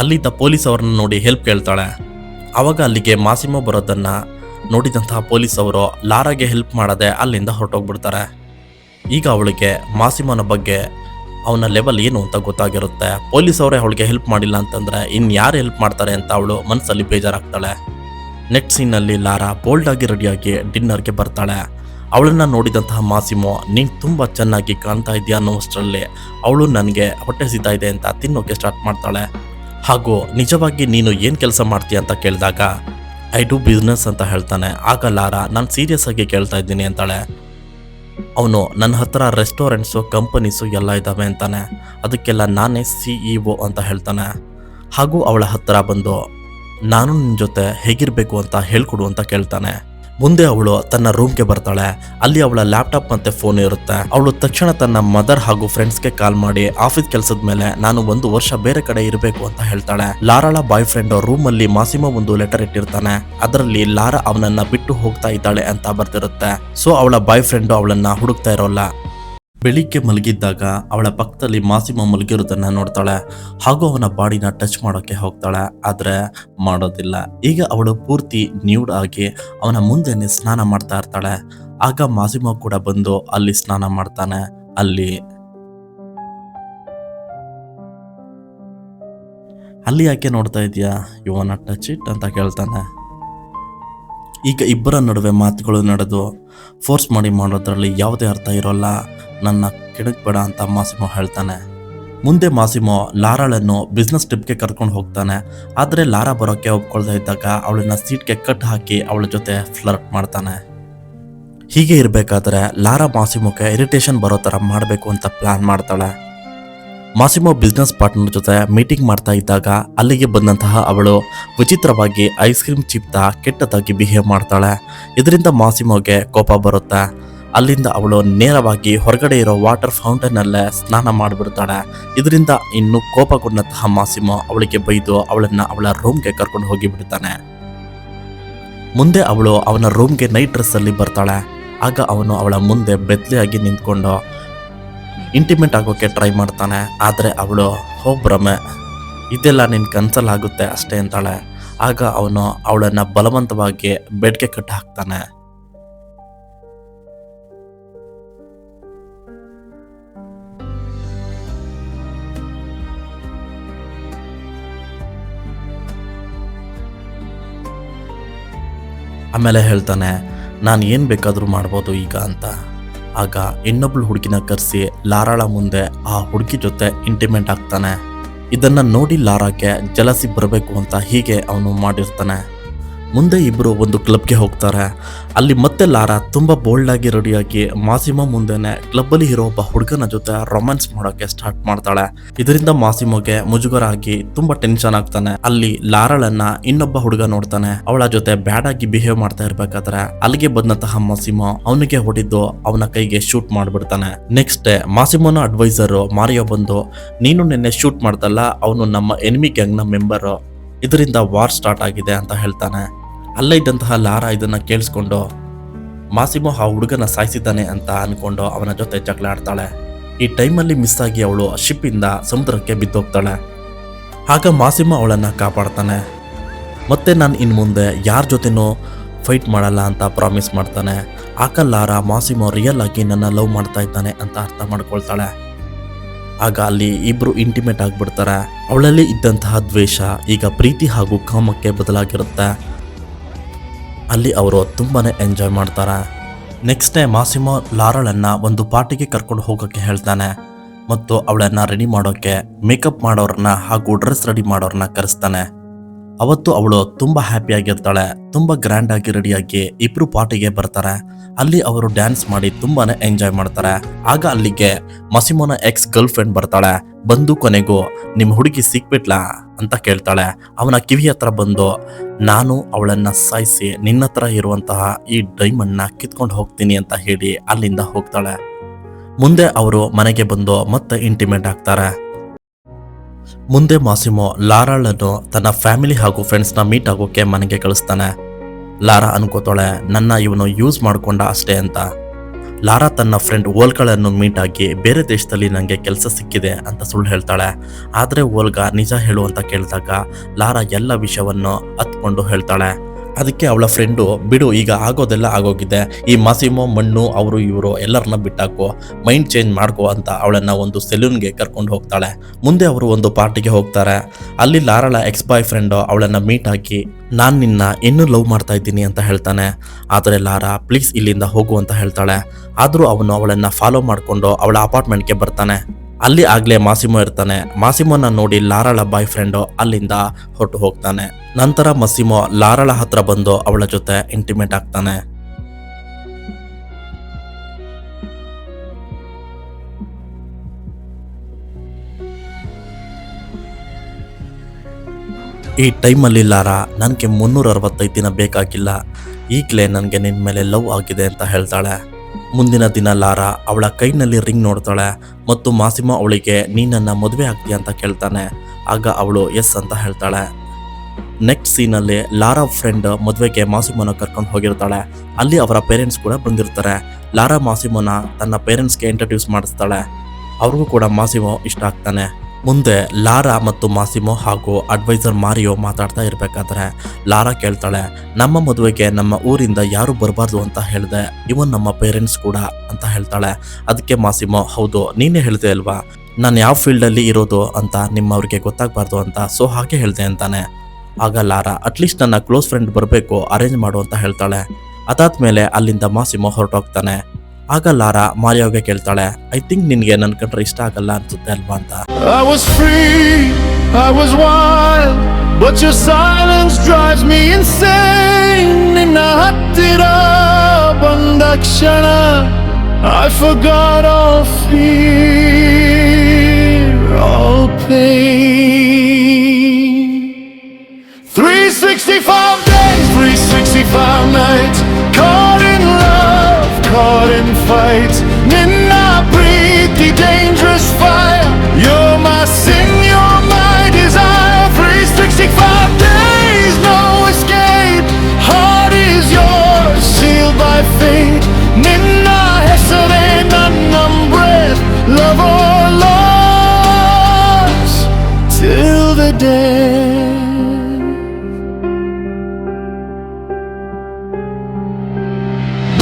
ಅಲ್ಲಿದ್ದ ಪೊಲೀಸ್ ಅವ್ರನ್ನ ನೋಡಿ ಹೆಲ್ಪ್ ಕೇಳ್ತಾಳೆ. ಆವಾಗ ಅಲ್ಲಿಗೆ ಮಾಸಿಮೋ ಬರೋದನ್ನ ನೋಡಿದಂತಹ ಪೊಲೀಸ್ ಅವರು ಲಾರಾಗೆ ಹೆಲ್ಪ್ ಮಾಡದೆ ಅಲ್ಲಿಂದ ಹೊರಟೋಗ್ಬಿಡ್ತಾರೆ. ಈಗ ಅವಳಿಗೆ ಮಾಸಿಮೋನ ಬಗ್ಗೆ ಅವನ ಲೆವೆಲ್ ಏನು ಅಂತ ಗೊತ್ತಾಗಿರುತ್ತೆ. ಪೊಲೀಸ್ ಅವರೇ ಅವಳಿಗೆ ಹೆಲ್ಪ್ ಮಾಡಿಲ್ಲ ಅಂತಂದ್ರೆ ಇನ್ಯಾರು ಹೆಲ್ಪ್ ಮಾಡ್ತಾರೆ ಅಂತ ಅವಳು ಮನಸ್ಸಲ್ಲಿ ಬೇಜಾರಾಗ್ತಾಳೆ. ನೆಕ್ಸ್ಟ್ ಸೀನಲ್ಲಿ ಲಾರಾ ಬೋಲ್ಡ್ ಆಗಿ ರೆಡಿಯಾಗಿ ಡಿನ್ನರ್ಗೆ ಬರ್ತಾಳೆ. ಅವಳನ್ನ ನೋಡಿದಂತಹ ಮಾಸಿಮೋ, ನೀನು ತುಂಬ ಚೆನ್ನಾಗಿ ಕಾಣ್ತಾ ಇದೆಯಾ ಅನ್ನೋಷ್ಟರಲ್ಲಿ ಅವಳು ನನಗೆ ಹೊಟ್ಟೆ ಸಿಗ್ತಾ ಇದೆ ಅಂತ ತಿನ್ನೋಕೆ ಸ್ಟಾರ್ಟ್ ಮಾಡ್ತಾಳೆ. ಹಾಗೂ ನಿಜವಾಗಿ ನೀನು ಏನು ಕೆಲಸ ಮಾಡ್ತೀಯ ಅಂತ ಕೇಳಿದಾಗ ಐ ಡೂ ಬಿಸ್ನೆಸ್ ಅಂತ ಹೇಳ್ತಾನೆ. ಆಗ ಲಾರಾ, ನಾನು ಸೀರಿಯಸ್ ಆಗಿ ಕೇಳ್ತಾ ಇದ್ದೀನಿ ಅಂತಾಳೆ. ಅವನು, ನನ್ನ ಹತ್ರ ರೆಸ್ಟೋರೆಂಟ್ಸು, ಕಂಪನೀಸು ಎಲ್ಲ ಇದ್ದಾವೆ ಅಂತಾನೆ, ಅದಕ್ಕೆಲ್ಲ ನಾನೇ CEO ಅಂತ ಹೇಳ್ತಾನೆ. ಹಾಗೂ ಅವಳ ಹತ್ರ ಬಂದು ನಾನು ನಿನ್ನ ಜೊತೆ ಹೇಗಿರಬೇಕು ಅಂತ ಹೇಳ್ಕೊಡು ಅಂತ ಕೇಳ್ತಾನೆ. ಮುಂದೆ ಅವಳು ತನ್ನ ರೂಮ್ಗೆ ಬರ್ತಾಳೆ. ಅಲ್ಲಿ ಅವಳ ಲ್ಯಾಪ್ಟಾಪ್ ಮತ್ತೆ ಫೋನ್ ಇರುತ್ತೆ. ಅವಳು ತಕ್ಷಣ ತನ್ನ ಮದರ್ ಹಾಗೂ ಫ್ರೆಂಡ್ಸ್ಗೆ ಕಾಲ್ ಮಾಡಿ ಆಫೀಸ್ ಕೆಲಸದ ಮೇಲೆ ನಾನು 1 ವರ್ಷ ಬೇರೆ ಕಡೆ ಇರಬೇಕು ಅಂತ ಹೇಳ್ತಾಳೆ. ಲಾರಾಳ ಬಾಯ್ ಫ್ರೆಂಡ್ ರೂಮ್ ಅಲ್ಲಿ ಮಾಸಿಮೋ ಒಂದು ಲೆಟರ್ ಇಟ್ಟಿರ್ತಾನೆ. ಅದರಲ್ಲಿ ಲಾರಾ ಅವನನ್ನ ಬಿಟ್ಟು ಹೋಗ್ತಾ ಇದ್ದಾಳೆ ಅಂತ ಬರ್ತಿರುತ್ತೆ. ಸೊ ಅವಳ ಬಾಯ್ ಫ್ರೆಂಡ್ ಅವಳನ್ನ ಹುಡುಕ್ತಾ ಇರೋಲ್ಲ. ಬೆಳಿಗ್ಗೆ ಮಲಗಿದ್ದಾಗ ಅವಳ ಪಕ್ಕದಲ್ಲಿ ಮಾಸಿಮೋ ಮಲಗಿರೋದನ್ನ ನೋಡ್ತಾಳೆ ಹಾಗೂ ಅವನ ಬಾಡಿನ ಟಚ್ ಮಾಡೋಕೆ ಹೋಗ್ತಾಳೆ, ಆದ್ರೆ ಮಾಡೋದಿಲ್ಲ. ಈಗ ಅವಳು ಪೂರ್ತಿ ನ್ಯೂಡ್ ಆಗಿ ಅವನ ಮುಂದೆನೆ ಸ್ನಾನ ಮಾಡ್ತಾ ಇರ್ತಾಳೆ. ಆಗ ಮಾಸಿಮೋ ಕೂಡ ಬಂದು ಅಲ್ಲಿ ಸ್ನಾನ ಮಾಡ್ತಾನೆ. ಅಲ್ಲಿ ಯಾಕೆ ನೋಡ್ತಾ ಇದೀಯಾ, you want to touch it ಅಂತ ಕೇಳ್ತಾನೆ. ಈಗ ಇಬ್ಬರ ನಡುವೆ ಮಾತುಗಳು ನಡೆದು ಫೋರ್ಸ್ ಮಾಡಿ ಮಾಡೋದ್ರಲ್ಲಿ ಯಾವುದೇ ಅರ್ಥ ಇರೋಲ್ಲ, ನನ್ನ ಕೆಣಕ್ಬೇಡ ಅಂತ ಮಾಸಿಮೋ ಹೇಳ್ತಾನೆ. ಮುಂದೆ ಮಾಸಿಮೋ ಲಾರಾಳನ್ನು ಬಿಸ್ನೆಸ್ ಟ್ರಿಪ್ಗೆ ಕರ್ಕೊಂಡು ಹೋಗ್ತಾನೆ. ಆದರೆ ಲಾರಾ ಬರೋಕ್ಕೆ ಒಪ್ಕೊಳ್ತಾ ಇದ್ದಾಗ ಅವಳನ್ನ ಸೀಟ್ಗೆ ಕಟ್ ಹಾಕಿ ಅವಳ ಜೊತೆ ಫ್ಲರ್ಟ್ ಮಾಡ್ತಾನೆ. ಹೀಗೆ ಇರಬೇಕಾದ್ರೆ ಲಾರಾ ಮಾಸಿಮೋಗೆ ಇರಿಟೇಷನ್ ಬರೋ ಥರ ಮಾಡಬೇಕು ಅಂತ ಪ್ಲಾನ್ ಮಾಡ್ತಾಳೆ. ಮಾಸಿಮೋ ಬಿಸ್ನೆಸ್ ಪಾರ್ಟ್ನರ್ ಜೊತೆ ಮೀಟಿಂಗ್ ಮಾಡ್ತಾ ಇದ್ದಾಗ ಅಲ್ಲಿಗೆ ಬಂದಂತಹ ಅವಳು ವಿಚಿತ್ರವಾಗಿ ಐಸ್ ಕ್ರೀಮ್ ಚಿಪ್ತಾ ಕೆಟ್ಟದಾಗಿ ಬಿಹೇವ್ ಮಾಡ್ತಾಳೆ. ಇದರಿಂದ ಮಾಸಿಮೋಗೆ ಕೋಪ ಬರುತ್ತೆ. ಅಲ್ಲಿಂದ ಅವಳು ನೇರವಾಗಿ ಹೊರಗಡೆ ಇರೋ ವಾಟರ್ ಫೌಂಟೇನ್ ಅಲ್ಲೇ ಸ್ನಾನ ಮಾಡಿಬಿಡ್ತಾಳೆ. ಇದರಿಂದ ಇನ್ನು ಕೋಪಗೊಂಡಂತಹ ಮಾಸಿಮೋ ಅವಳಿಗೆ ಬೈದು ಅವಳನ್ನ ಅವಳ ರೂಮ್ಗೆ ಕರ್ಕೊಂಡು ಹೋಗಿ ಬಿಡ್ತಾನೆ. ಮುಂದೆ ಅವಳು ಅವನ ರೂಮ್ಗೆ ನೈಟ್ ಡ್ರೆಸ್ ಅಲ್ಲಿ ಬರ್ತಾಳೆ. ಆಗ ಅವನು ಅವಳ ಮುಂದೆ ಬೆತ್ತಲೆಯಾಗಿ ನಿಂತ್ಕೊಂಡು ಇಂಟಿಮೇಟ್ ಆಗೋಕೆ ಟ್ರೈ ಮಾಡ್ತಾನೆ. ಆದರೆ ಅವಳು ಭ್ರಮೆ, ಇದೆಲ್ಲ ನಿನ್ನ ಕನ್ಸಲ್ಲಾಗುತ್ತೆ ಅಷ್ಟೇ ಅಂತಾಳೆ. ಆಗ ಅವನು ಅವಳನ್ನ ಬಲವಂತವಾಗಿ ಬೆಡ್ಗೆ ಕಟ್ಟಿ ಹಾಕ್ತಾನೆ. ಆಮೇಲೆ ಹೇಳ್ತಾನೆ, ನಾನು ಏನು ಬೇಕಾದರೂ ಮಾಡ್ಬೋದು ಈಗ ಅಂತ. ಆಗ ಇನ್ನೊಬ್ಳು ಹುಡುಗಿನ ಕರೆಸಿ ಲಾರಾಳ ಮುಂದೆ ಆ ಹುಡುಗಿ ಜೊತೆ ಇಂಟಿಮೇಟ್ ಆಗ್ತಾನೆ. ಇದನ್ನು ನೋಡಿ ಲಾರಾಗೆ ಜಲಸಿ ಬರಬೇಕು ಅಂತ ಹೀಗೆ ಅವನು ಮಾಡಿರ್ತಾನೆ. ಮುಂದೆ ಇಬ್ಬರು ಒಂದು ಕ್ಲಬ್ಗೆ ಹೋಗ್ತಾರೆ. ಅಲ್ಲಿ ಮತ್ತೆ ಲಾರಾ ತುಂಬ ಬೋಲ್ಡಾಗಿ ರೆಡಿಯಾಗಿ ಮಾಸಿಮೋ ಮುಂದೆನೆ ಕ್ಲಬ್ಬಲ್ಲಿ ಇರೋ ಒಬ್ಬ ಹುಡುಗನ ಜೊತೆ ರೊಮ್ಯಾನ್ಸ್ ಮಾಡೋಕ್ಕೆ ಸ್ಟಾರ್ಟ್ ಮಾಡ್ತಾಳೆ. ಇದರಿಂದ ಮಾಸಿಮೋಗೆ ಮುಜುಗರ ಆಗಿ ತುಂಬ ಟೆನ್ಷನ್ ಆಗ್ತಾನೆ. ಅಲ್ಲಿ ಲಾರಾಳನ್ನ ಇನ್ನೊಬ್ಬ ಹುಡುಗ ನೋಡ್ತಾನೆ. ಅವಳ ಜೊತೆ ಬ್ಯಾಡ್ ಆಗಿ ಬಿಹೇವ್ ಮಾಡ್ತಾ ಇರ್ಬೇಕಾದ್ರೆ ಅಲ್ಲಿಗೆ ಬಂದಂತಹ ಮಾಸಿಮೋ ಅವನಿಗೆ ಹೊಡಿದ್ದು ಅವನ ಕೈಗೆ ಶೂಟ್ ಮಾಡಿಬಿಡ್ತಾನೆ. ನೆಕ್ಸ್ಟ್ ಡೇ ಮಾಸಿಮೋನ ಅಡ್ವೈಸರು ಮಾರಿಯೋ ಬಂದು, ನೀನು ನಿನ್ನೆ ಶೂಟ್ ಮಾಡ್ದಲ್ಲ, ಅವನು ನಮ್ಮ ಎನಿಮಿ ಗ್ಯಾಂಗ್ನ ಮೆಂಬರು, ಇದರಿಂದ ವಾರ್ ಸ್ಟಾರ್ಟ್ ಆಗಿದೆ ಅಂತ ಹೇಳ್ತಾನೆ. ಅಲ್ಲೇ ಇದ್ದಂತಹ ಲಾರಾ ಇದನ್ನ ಕೇಳಿಸ್ಕೊಂಡು ಮಾಸಿಮೋ ಆ ಹುಡುಗನ ಸಾಯಿಸಿದ್ದಾನೆ ಅಂತ ಅನ್ಕೊಂಡು ಅವನ ಜೊತೆ ಜಗಳ ಆಡ್ತಾಳೆ. ಈ ಟೈಮಲ್ಲಿ ಮಿಸ್ ಆಗಿ ಅವಳು ಶಿಪ್ಪಿಂದ ಸಮುದ್ರಕ್ಕೆ ಬಿದ್ದೋಗ್ತಾಳೆ. ಆಗ ಮಾಸಿಮೋ ಅವಳನ್ನು ಕಾಪಾಡ್ತಾನೆ. ಮತ್ತೆ ನಾನು ಇನ್ನು ಮುಂದೆ ಯಾರ ಜೊತೆನೂ ಫೈಟ್ ಮಾಡಲ್ಲ ಅಂತ ಪ್ರಾಮಿಸ್ ಮಾಡ್ತಾನೆ. ಆಗ ಲಾರಾ ಮಾಸಿಮೋ ರಿಯಲ್ ಆಗಿ ನನ್ನ ಲವ್ ಮಾಡ್ತಾ ಇದ್ದಾನೆ ಅಂತ ಅರ್ಥ ಮಾಡ್ಕೊಳ್ತಾಳೆ. ಆಗ ಅಲ್ಲಿ ಇಬ್ರು ಇಂಟಿಮೇಟ್ ಆಗಿಬಿಡ್ತಾರೆ. ಅವಳಲ್ಲಿ ಇದ್ದಂತಹ ದ್ವೇಷ ಈಗ ಪ್ರೀತಿ ಹಾಗೂ ಕಾಮಕ್ಕೆ ಬದಲಾಗಿರುತ್ತೆ. ಅಲ್ಲಿ ಅವರು ತುಂಬಾನೇ ಎಂಜಾಯ್ ಮಾಡ್ತಾರೆ. ನೆಕ್ಸ್ಟ್ ಡೇ ಮಾಸಿಮೋ ಲಾರಾಳನ್ನ ಒಂದು ಪಾರ್ಟಿಗೆ ಕರ್ಕೊಂಡು ಹೋಗೋಕ್ಕೆ ಹೇಳ್ತಾನೆ ಮತ್ತು ಅವಳನ್ನ ರೆಡಿ ಮಾಡೋಕ್ಕೆ ಮೇಕಪ್ ಮಾಡೋರನ್ನ ಹಾಗೂ ಡ್ರೆಸ್ ರೆಡಿ ಮಾಡೋರನ್ನ ಕರೆಸ್ತಾನೆ. ಅವತ್ತು ಅವಳು ತುಂಬ ಹ್ಯಾಪಿಯಾಗಿರ್ತಾಳೆ. ತುಂಬ ಗ್ರ್ಯಾಂಡ್ ಆಗಿ ರೆಡಿಯಾಗಿ ಇಬ್ರು ಪಾರ್ಟಿಗೆ ಬರ್ತಾರೆ. ಅಲ್ಲಿ ಅವರು ಡ್ಯಾನ್ಸ್ ಮಾಡಿ ತುಂಬಾನೇ ಎಂಜಾಯ್ ಮಾಡ್ತಾರೆ. ಆಗ ಅಲ್ಲಿಗೆ ಮಾಸಿಮೋನ ಎಕ್ಸ್ ಗರ್ಲ್ ಫ್ರೆಂಡ್ ಬರ್ತಾಳೆ. ಬಂದು ಕೊನೆಗೂ ನಿಮ್ಮ ಹುಡುಗಿ ಸಿಕ್ಬಿಟ್ಲಾ ಅಂತ ಕೇಳ್ತಾಳೆ. ಅವನ ಕಿವಿ ಹತ್ರ ಬಂದು, ನಾನು ಅವಳನ್ನ ಸಾಯಿಸಿ ನಿನ್ನ ಹತ್ರ ಇರುವಂತಹ ಈ ಡೈಮಂಡ್ನ ಕಿತ್ಕೊಂಡು ಹೋಗ್ತೀನಿ ಅಂತ ಹೇಳಿ ಅಲ್ಲಿಂದ ಹೋಗ್ತಾಳೆ. ಮುಂದೆ ಅವರು ಮನೆಗೆ ಬಂದು ಮತ್ತೆ ಇಂಟಿಮೇಟ್ ಆಗ್ತಾರೆ. ಮುಂದೆ ಮಾಸಿಮೋ ಲಾರಾಳನ್ನು ತನ್ನ ಫ್ಯಾಮಿಲಿ ಹಾಗೂ ಫ್ರೆಂಡ್ಸ್ನ ಮೀಟ್ ಆಗೋಕೆ ಮನೆಗೆ ಕಳಿಸ್ತಾನೆ. ಲಾರಾ ಅನ್ಕೋತಾಳೆ, ನನ್ನ ಇವನು ಯೂಸ್ ಮಾಡ್ಕೊಂಡ ಅಷ್ಟೇ ಅಂತ. ಲಾರಾ ತನ್ನ ಫ್ರೆಂಡ್ ಓಲ್ಗಳನ್ನು ಮೀಟ್ ಆಗಿ ಬೇರೆ ದೇಶದಲ್ಲಿ ನನಗೆ ಕೆಲಸ ಸಿಕ್ಕಿದೆ ಅಂತ ಸುಳ್ಳು ಹೇಳ್ತಾಳೆ. ಆದರೆ ಓಲ್ಗ ನಿಜ ಹೇಳು ಅಂತ ಕೇಳಿದಾಗ ಲಾರಾ ಎಲ್ಲ ವಿಷಯವನ್ನು ಹತ್ಕೊಂಡು ಹೇಳ್ತಾಳೆ. ಅದಕ್ಕೆ ಅವಳ ಫ್ರೆಂಡು, ಬಿಡು ಈಗ ಆಗೋದೆಲ್ಲ ಆಗೋಗಿದೆ, ಈ ಮಾಸಿಮೋ ಮಣ್ಣು ಅವರು ಇವರು ಎಲ್ಲರನ್ನ ಬಿಟ್ಟಾಕೋ, ಮೈಂಡ್ ಚೇಂಜ್ ಮಾಡ್ಕೋ ಅಂತ ಅವಳನ್ನು ಒಂದು ಸೆಲೂನ್ಗೆ ಕರ್ಕೊಂಡು ಹೋಗ್ತಾಳೆ. ಮುಂದೆ ಅವರು ಒಂದು ಪಾರ್ಟಿಗೆ ಹೋಗ್ತಾರೆ. ಅಲ್ಲಿ ಲಾರಾಳ ಎಕ್ಸ್ ಬಾಯ್ ಫ್ರೆಂಡು ಅವಳನ್ನು ಮೀಟ್ ಹಾಕಿ, ನಾನು ನಿನ್ನ ಇನ್ನೂ ಲವ್ ಮಾಡ್ತಾ ಇದ್ದೀನಿ ಅಂತ ಹೇಳ್ತಾನೆ. ಆದರೆ ಲಾರಾ ಪ್ಲೀಸ್ ಇಲ್ಲಿಂದ ಹೋಗು ಅಂತ ಹೇಳ್ತಾಳೆ. ಆದರೂ ಅವನು ಅವಳನ್ನು ಫಾಲೋ ಮಾಡಿಕೊಂಡು ಅವಳ ಅಪಾರ್ಟ್ಮೆಂಟ್ಗೆ ಬರ್ತಾನೆ. ಅಲ್ಲಿ ಆಗ್ಲೇ ಮಾಸಿಮೋ ಇರ್ತಾನೆ. ಮಾಸಿಮೋನ ನೋಡಿ ಲಾರಾಳ ಬಾಯ್ ಫ್ರೆಂಡು ಅಲ್ಲಿಂದ ಹೊರಟು ಹೋಗ್ತಾನೆ. ನಂತರ ಮಾಸಿಮೋ ಲಾರಾಳ ಹತ್ರ ಬಂದು ಅವಳ ಜೊತೆ ಇಂಟಿಮೇಟ್ ಆಗ್ತಾನೆ. ಈ ಟೈಮಲ್ಲಿ ಲಾರಾ ನನಗೆ 365 ದಿನ ಬೇಕಾಗಿಲ್ಲ, ಈಗಲೇ ನನಗೆ ನಿನ್ನ ಮೇಲೆ ಲವ್ ಆಗಿದೆ ಅಂತ ಹೇಳ್ತಾಳೆ. ಮುಂದಿನ ದಿನ ಲಾರಾ ಅವಳ ಕೈನಲ್ಲಿ ರಿಂಗ್ ನೋಡ್ತಾಳೆ ಮತ್ತು ಮಾಸಿಮೋ ಅವಳಿಗೆ ನೀನನ್ನು ಮದುವೆ ಆಗ್ತೀಯ ಅಂತ ಕೇಳ್ತಾನೆ. ಆಗ ಅವಳು ಎಸ್ ಅಂತ ಹೇಳ್ತಾಳೆ. ನೆಕ್ಸ್ಟ್ ಸೀನಲ್ಲಿ ಲಾರಾ ಫ್ರೆಂಡ್ ಮದುವೆಗೆ ಮಾಸಿಮೋನ ಕರ್ಕೊಂಡು ಹೋಗಿರ್ತಾಳೆ. ಅಲ್ಲಿ ಅವರ ಪೇರೆಂಟ್ಸ್ ಕೂಡ ಬಂದಿರ್ತಾರೆ. ಲಾರಾ ಮಾಸಿಮೋನ ತನ್ನ ಪೇರೆಂಟ್ಸ್ಗೆ ಇಂಟ್ರಡ್ಯೂಸ್ ಮಾಡಿಸ್ತಾಳೆ. ಅವ್ರಿಗೂ ಕೂಡ ಮಾಸಿಮೋ ಇಷ್ಟ ಆಗ್ತಾನೆ. ಮುಂದೆ ಲಾರಾ ಮತ್ತು ಮಾಸಿಮೋ ಹಾಗೂ ಅಡ್ವೈಸರ್ ಮಾರಿಯೋ ಮಾತಾಡ್ತಾ ಇರಬೇಕಾದ್ರೆ ಲಾರಾ ಕೇಳ್ತಾಳೆ, ನಮ್ಮ ಮದುವೆಗೆ ನಮ್ಮ ಊರಿಂದ ಯಾರು ಬರಬಾರ್ದು ಅಂತ ಹೇಳಿದೆ, ಇವನ್ ನಮ್ಮ ಪೇರೆಂಟ್ಸ್ ಕೂಡ ಅಂತ ಹೇಳ್ತಾಳೆ. ಅದಕ್ಕೆ ಮಾಸಿಮೋ, ಹೌದು ನೀನೇ ಹೇಳಿದೆ ಅಲ್ವಾ ನಾನು ಯಾವ ಫೀಲ್ಡಲ್ಲಿ ಇರೋದು ಅಂತ ನಿಮ್ಮವ್ರಿಗೆ ಗೊತ್ತಾಗಬಾರ್ದು ಅಂತ, ಸೊ ಹಾಗೆ ಹೇಳಿದೆ ಅಂತಾನೆ. ಆಗ ಲಾರಾ ಅಟ್ಲೀಸ್ಟ್ ನನ್ನ ಕ್ಲೋಸ್ ಫ್ರೆಂಡ್ ಬರಬೇಕು, ಅರೇಂಜ್ ಮಾಡು ಅಂತ ಹೇಳ್ತಾಳೆ. ಅದಾದ್ಮೇಲೆ ಅಲ್ಲಿಂದ ಮಾಸಿಮೋ ಹೊರಟೋಗ್ತಾನೆ. ಆಗ ಲಾರಾ ಮಾರಿಯೋಗೆ ಕೇಳ್ತಾಳೆ, ಐ ಥಿಂಕ್ ನಿನಗೆ ನನ್ನ ಕಂಡ್ರೆ ಇಷ್ಟ ಆಗಲ್ಲ ಅನ್ಸುತ್ತೆ ಅಲ್ವಾ ಅಂತ. I was free, I was wild, but your silence drives me insane. ನಿನ್ನ ಹತ್ತಿರ ಬಂದ ಕ್ಷಣ I forgot all fear, all pain. 365 days, 365 nights, caught in love, caught in fights. Ninna preeti dangerous fire, you're my sin, you're my desire. 365 days, no escape, heart is yours, sealed by fate. Ninna hesare nannam breath, love or loss, till the day.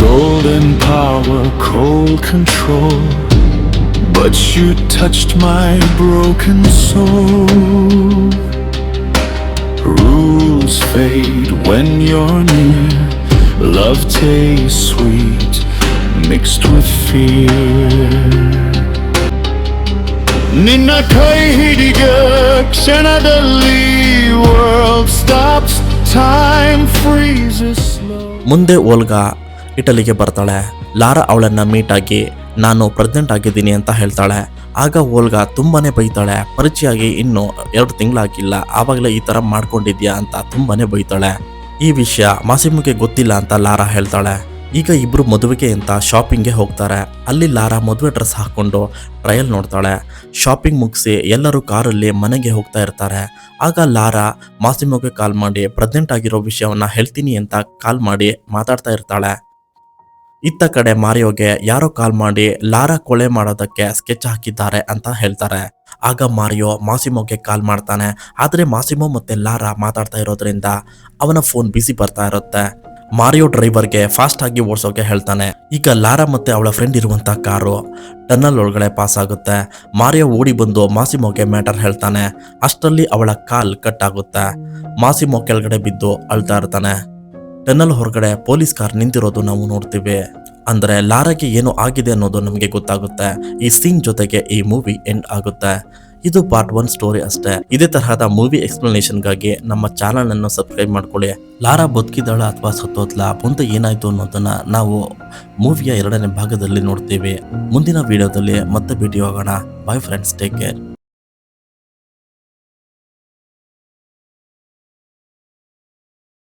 Golden power, cold control, but you touched my broken soul. Rules fade when you're near, love tastes sweet, mixed with fear. ನಿನ್ನ ಕೈ ಹಿಡಿಗ ಕ್ಷಣದಲ್ಲಿ world stops, time freezes slow. ಮುಂದೆ ಓಲ್ಗಾ ಇಟಲಿಗೆ ಬರ್ತಾಳೆ. Lara ಅವಳನ್ನ meet ಆಗಿ ನಾನು pregnant ಆಗಿದ್ದೀನಿ ಅಂತ ಹೇಳ್ತಾಳೆ. ಆಗ ಓಲ್ಗಾ ತುಂಬಾನೇ ಬೈತಾಳೆ. ಪರಿಚಯ ಆಗಿ ಇನ್ನು 2 ತಿಂಗಳಾಗಿಲ್ಲ, ಆವಾಗಲೇ ಈ ತರ ಮಾಡ್ಕೊಂಡಿದ್ಯಾ ಅಂತ ತುಂಬಾನೇ ಬೈತಾಳೆ. ಈ ವಿಷಯ ಮಾಸಿಮೋಗೆ ಗೊತ್ತಿಲ್ಲ ಅಂತ ಲಾರಾ ಹೇಳ್ತಾಳೆ. ಈಗ ಇಬ್ರು ಮದುವೆಗೆ ಅಂತ ಶಾಪಿಂಗ್ಗೆ ಹೋಗ್ತಾರೆ. ಅಲ್ಲಿ ಲಾರಾ ಮದುವೆ ಡ್ರೆಸ್ ಹಾಕೊಂಡು ಟ್ರಯಲ್ ನೋಡ್ತಾಳೆ. ಶಾಪಿಂಗ್ ಮುಗಿಸಿ ಎಲ್ಲರೂ ಕಾರಲ್ಲಿ ಮನೆಗೆ ಹೋಗ್ತಾ ಇರ್ತಾರೆ. ಆಗ ಲಾರಾ ಮಾಸಿಮೋಗೆ ಕಾಲ್ ಮಾಡಿ ಪ್ರೆಗ್ನೆಂಟ್ ಆಗಿರೋ ವಿಷಯವನ್ನ ಹೇಳ್ತೀನಿ ಅಂತ ಕಾಲ್ ಮಾಡಿ ಮಾತಾಡ್ತಾ ಇರ್ತಾಳೆ. ಇತ್ತ ಕಡೆ ಮಾರಿಯೋಗೆ ಯಾರೋ ಕಾಲ್ ಮಾಡಿ ಲಾರಾ ಕೊಲೆ ಮಾಡೋದಕ್ಕೆ ಸ್ಕೆಚ್ ಹಾಕಿದ್ದಾರೆ ಅಂತ ಹೇಳ್ತಾರೆ. ಆಗ ಮಾರಿಯೋ ಮಾಸಿಮೋಗೆ ಕಾಲ್ ಮಾಡ್ತಾನೆ. ಆದರೆ ಮಾಸಿಮೋ ಮತ್ತೆ ಲಾರಾ ಮಾತಾಡ್ತಾ ಇರೋದ್ರಿಂದ ಅವನ ಫೋನ್ ಬಿಸಿ ಬರ್ತಾ ಇರುತ್ತೆ. ಮಾರಿಯೋ ಡ್ರೈವರ್ಗೆ ಫಾಸ್ಟ್ ಆಗಿ ಓಡಿಸೋಕೆ ಹೇಳ್ತಾನೆ. ಈಗ ಲಾರಾ ಮತ್ತೆ ಅವಳ ಫ್ರೆಂಡ್ ಇರುವಂತ ಕಾರು ಟನ್ನಲ್ ಒಳಗಡೆ ಪಾಸ್ ಆಗುತ್ತೆ. ಮಾರಿಯೋ ಓಡಿ ಬಂದು ಮಾಸಿಮೋಗೆ ಮ್ಯಾಟರ್ ಹೇಳ್ತಾನೆ. ಅಷ್ಟರಲ್ಲಿ ಅವಳ ಕಾಲ್ ಕಟ್ ಆಗುತ್ತೆ. ಮಾಸಿಮೋ ಕೆಳಗಡೆ ಬಿದ್ದು ಅಳ್ತಾ ಇರ್ತಾನೆ. ಟನ್ನಲ್ ಹೊರಗಡೆ ಪೊಲೀಸ್ ಕಾರ್ ನಿಂತಿರೋದು ನಾವು ನೋಡ್ತೀವಿ. ಅಂದ್ರೆ ಲಾರಾಗೆ ಏನು ಆಗಿದೆ ಅನ್ನೋದು ನಮಗೆ ಗೊತ್ತಾಗುತ್ತೆ. ಈ ಸೀನ್ ಜೊತೆಗೆ ಈ ಮೂವಿ ಎಂಡ್ ಆಗುತ್ತೆ. ಇದು ಪಾರ್ಟ್ 1 ಸ್ಟೋರಿ ಅಷ್ಟೇ. ಇದೇ ತರಹದ ಮೂವಿ ಎಕ್ಸ್ಪ್ಲನೇಷನ್ಗಾಗಿ ನಮ್ಮ ಚಾನಲ್ ಅನ್ನು ಸಬ್ಸ್ಕ್ರೈಬ್ ಮಾಡ್ಕೊಳ್ಳಿ. ಲಾರಾ ಬದುಕಿದಾಳ ಅಥವಾ ಸತ್ತೋದ್ಲ, ಮುಂದೆ ಏನಾಯ್ತು ಅನ್ನೋದನ್ನ ನಾವು ಮೂವಿಯ 2ನೇ ಭಾಗದಲ್ಲಿ ನೋಡ್ತೀವಿ. ಮುಂದಿನ ವಿಡಿಯೋದಲ್ಲಿ ಮತ್ತೆ ಭೇಟಿ ಹೋಗೋಣ. Bye friends, take care.